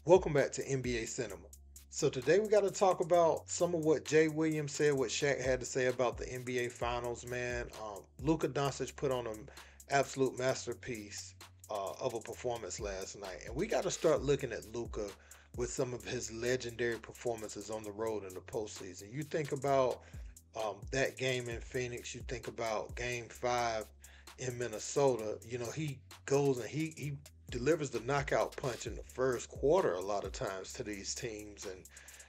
Welcome back to NBA Cinema. So today we got to talk about some of what Jay Williams said, what Shaq had to say about the NBA Finals, man. Luka Doncic put on an absolute masterpiece of a performance last night. And we got to start looking at Luka with some of his legendary performances on the road in the postseason. You think about that game in Phoenix, you think about Game 5 in Minnesota. You know, he goes and he delivers the knockout punch in the first quarter a lot of times to these teams. And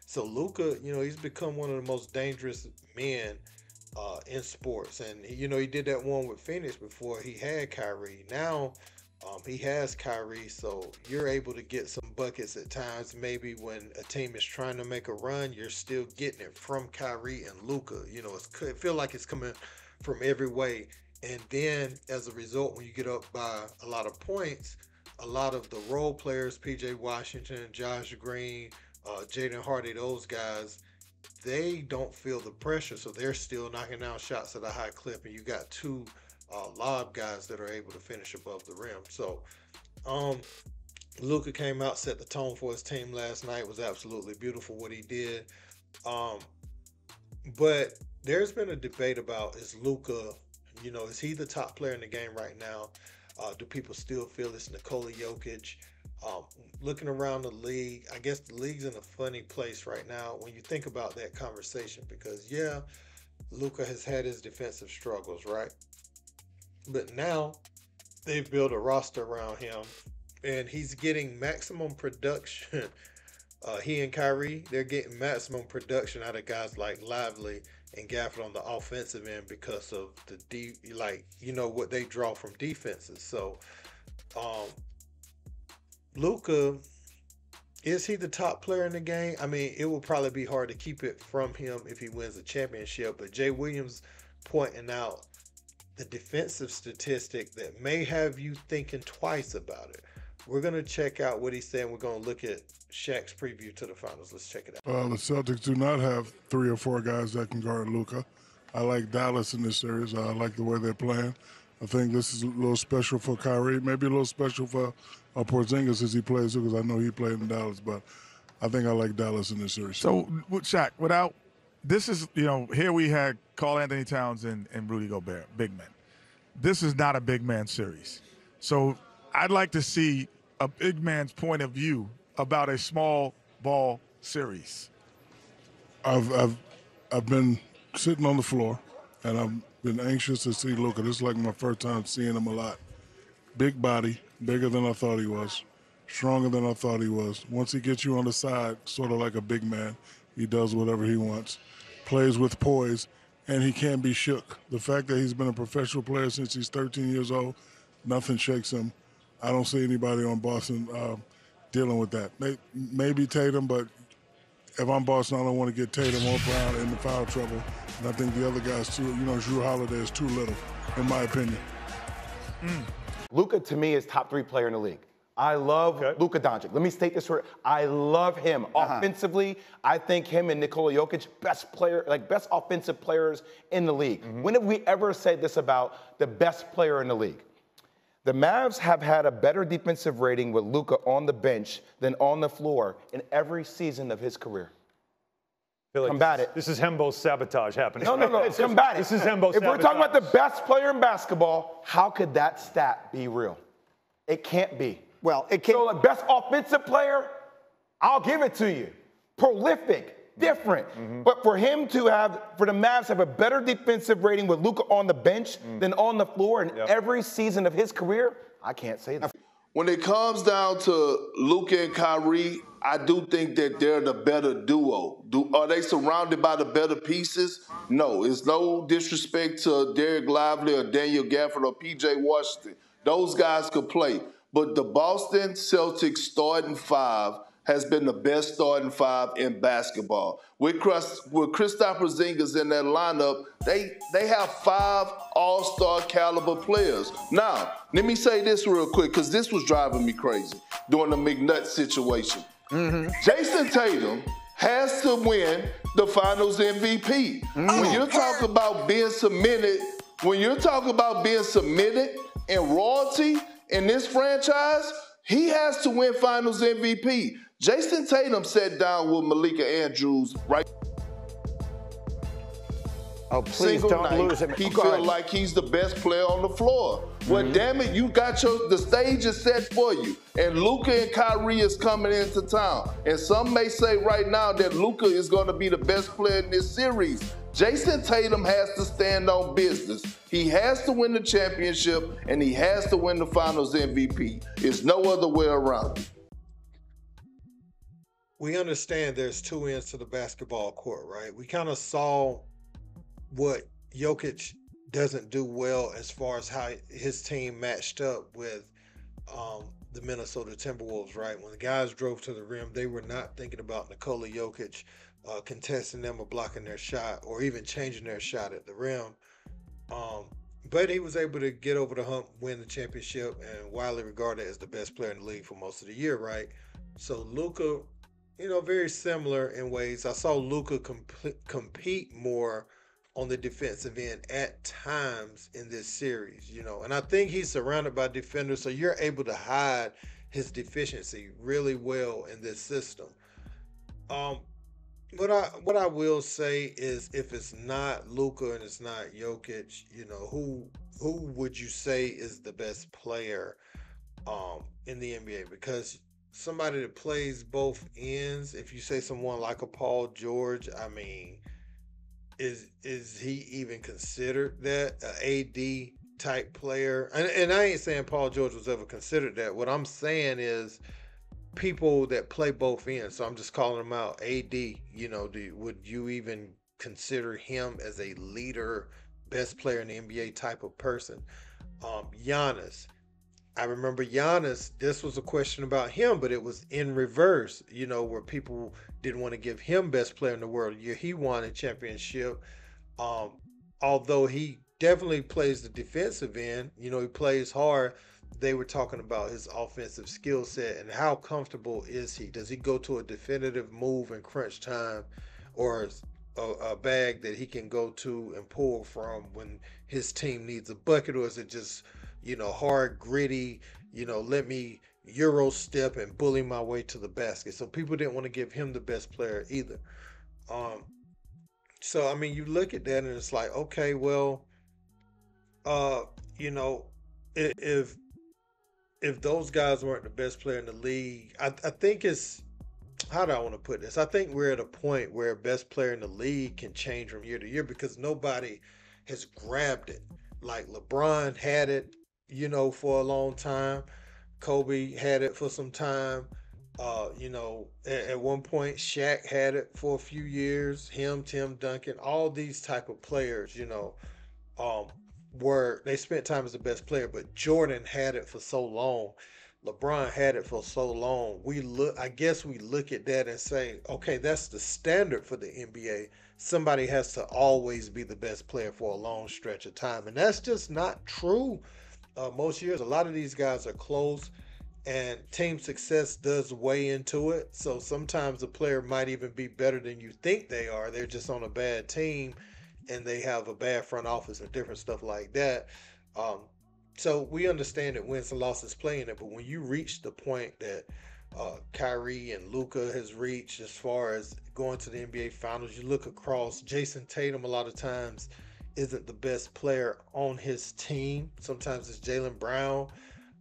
so Luka, you know, he's become one of the most dangerous men in sports. And, you know, he did that one with Phoenix before he had Kyrie. Now he has Kyrie, so you're able to get some buckets at times. Maybe when a team is trying to make a run, you're still getting it from Kyrie and Luka. You know, it feel like it's coming from every way. And then as a result, when you get up by a lot of points, a lot of the role players, PJ Washington, Josh Green, Jaden Hardy, those guys, they don't feel the pressure, so they're still knocking down shots at a high clip, and you got two lob guys that are able to finish above the rim. So Luka came out, set the tone for his team last night. It was absolutely beautiful what he did. But there's been a debate about, is Luka, you know, is he the top player in the game right now? Do people still feel it's Nikola Jokic? Looking around the league, I guess the league's in a funny place right now when you think about that conversation, because yeah, Luka has had his defensive struggles, right? But now they've built a roster around him and he's getting maximum production. He and Kyrie, they're getting maximum production out of guys like Lively and Gafford on the offensive end because of what they draw from defenses. So Luka, is he the top player in the game? I mean, it will probably be hard to keep it from him if he wins a championship, but Jay Williams pointing out the defensive statistic that may have you thinking twice about it. We're going to check out what he said. We're going to look at Shaq's preview to the finals. Let's check it out. The Celtics do not have 3 or 4 guys that can guard Luka. I like Dallas in this series. I like the way they're playing. I think this is a little special for Kyrie, maybe a little special for Porzingis as he plays, because I know he played in Dallas, but I think I like Dallas in this series. So, with Shaq, this is, here we had Karl Anthony Towns and Rudy Gobert, big men. This is not a big man series. So I'd like to see a big man's point of view about a small ball series. I've been sitting on the floor, and I've been anxious to see Luka. This is like my first time seeing him a lot. Big body, bigger than I thought he was, stronger than I thought he was. Once he gets you on the side, sort of like a big man, he does whatever he wants, plays with poise, and he can't be shook. The fact that he's been a professional player since he's 13 years old, nothing shakes him. I don't see anybody on Boston dealing with that. Maybe Tatum, but if I'm Boston, I don't want to get Tatum or Brown in the foul trouble. And I think the other guys too, Jrue Holiday is too little, in my opinion. Luka, to me, is top 3 player in the league. I love Luka Doncic. Let me state this for I love him. Offensively, I think him and Nikola Jokic, best offensive players in the league. When have we ever said this about the best player in the league? The Mavs have had a better defensive rating with Luka on the bench than on the floor in every season of his career. Like combat it. This is Hembo's sabotage happening. No. Combat it. This is Hembo's sabotage. If we're talking about the best player in basketball, how could that stat be real? It can't be. Well, it can't. So the best offensive player, I'll give it to you. Prolific, different. But for the Mavs to have a better defensive rating with Luka on the bench than on the floor in every season of his career, I can't say that. When it comes down to Luka and Kyrie, I do think that they're the better duo. Are they surrounded by the better pieces? No. It's no disrespect to Derek Lively or Daniel Gafford or P.J. Washington. Those guys could play. But the Boston Celtics starting 5 has been the best starting 5 in basketball. With Kristaps Porzingis in that lineup, they have 5 all-star caliber players. Now, let me say this real quick, because this was driving me crazy during the McNutt situation. Jason Tatum has to win the Finals MVP. When you're talking about being submitted, and royalty in this franchise, he has to win Finals MVP. Jason Tatum sat down with Malika Andrews right. Oh, please Single don't night, lose him. he Go feel ahead. like he's the best player on the floor. Well, damn it, you got the stage is set for you. And Luka and Kyrie is coming into town. And some may say right now that Luka is going to be the best player in this series. Jason Tatum has to stand on business. He has to win the championship, and he has to win the Finals MVP. There's no other way around it. We understand there's two ends to the basketball court, right? We kind of saw what Jokic doesn't do well as far as how his team matched up with the Minnesota Timberwolves, right? When the guys drove to the rim, they were not thinking about Nikola Jokic contesting them or blocking their shot or even changing their shot at the rim. But he was able to get over the hump, win the championship, and widely regarded as the best player in the league for most of the year, right? So Luka, very similar in ways. I saw Luka compete more on the defensive end at times in this series, and I think he's surrounded by defenders, so you're able to hide his deficiency really well in this system. What I will say is, if it's not Luka and it's not Jokic, who would you say is the best player in the NBA? Because somebody that plays both ends, if you say someone like a Paul George, I mean, is he even considered that an AD type player? And I ain't saying Paul George was ever considered that. What I'm saying is people that play both ends. So I'm just calling him out. AD, would you even consider him as a leader, best player in the NBA type of person? Giannis. I remember Giannis, this was a question about him, but it was in reverse, where people didn't want to give him best player in the world. Yeah, he won a championship. Although he definitely plays the defensive end, he plays hard. They were talking about his offensive skill set and how comfortable is he? Does he go to a definitive move in crunch time, or a bag that he can go to and pull from when his team needs a bucket, or is it just hard, gritty, let me Euro step and bully my way to the basket? So people didn't want to give him the best player either. So, I mean, you look at that and it's like, okay, well, if those guys weren't the best player in the league, I think it's, how do I want to put this? I think we're at a point where best player in the league can change from year to year because nobody has grabbed it. Like LeBron had it, for a long time. Kobe had it for some time. At one point, Shaq had it for a few years. Him, Tim Duncan, all these type of players, they spent time as the best player. But Jordan had it for so long. LeBron had it for so long. I guess we look at that and say, okay, that's the standard for the NBA. Somebody has to always be the best player for a long stretch of time. And that's just not true. Most years, a lot of these guys are close, and team success does weigh into it. So sometimes a player might even be better than you think they are. They're just on a bad team, and they have a bad front office and different stuff like that. So we understand that wins and losses play in it, but when you reach the point that Kyrie and Luka has reached as far as going to the NBA Finals, you look across, Jason Tatum a lot of times isn't the best player on his team. Sometimes it's Jaylen Brown.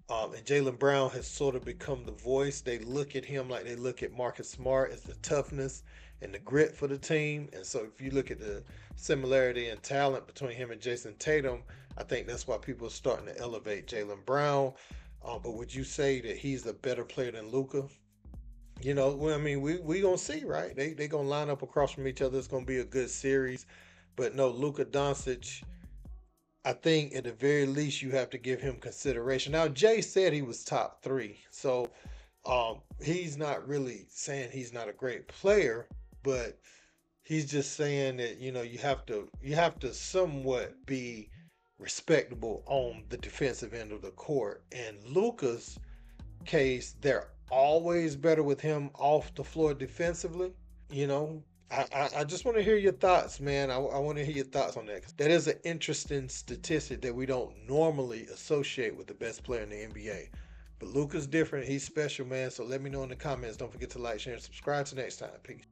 And Jaylen Brown has sort of become the voice. They look at him like they look at Marcus Smart as the toughness and the grit for the team. And so if you look at the similarity in talent between him and Jason Tatum, I think that's why people are starting to elevate Jaylen Brown. But would you say that he's a better player than Luka? We going to see, right? They going to line up across from each other. It's going to be a good series. But no, Luka Doncic, I think at the very least you have to give him consideration. Now, Jay said he was top 3. So he's not really saying he's not a great player, but he's just saying that, you have to somewhat be respectable on the defensive end of the court. In Luka's case, they're always better with him off the floor defensively. I just want to hear your thoughts, man. I want to hear your thoughts on that. That is an interesting statistic that we don't normally associate with the best player in the NBA. But Luka's different. He's special, man. So let me know in the comments. Don't forget to like, share, and subscribe. Till next time. Peace.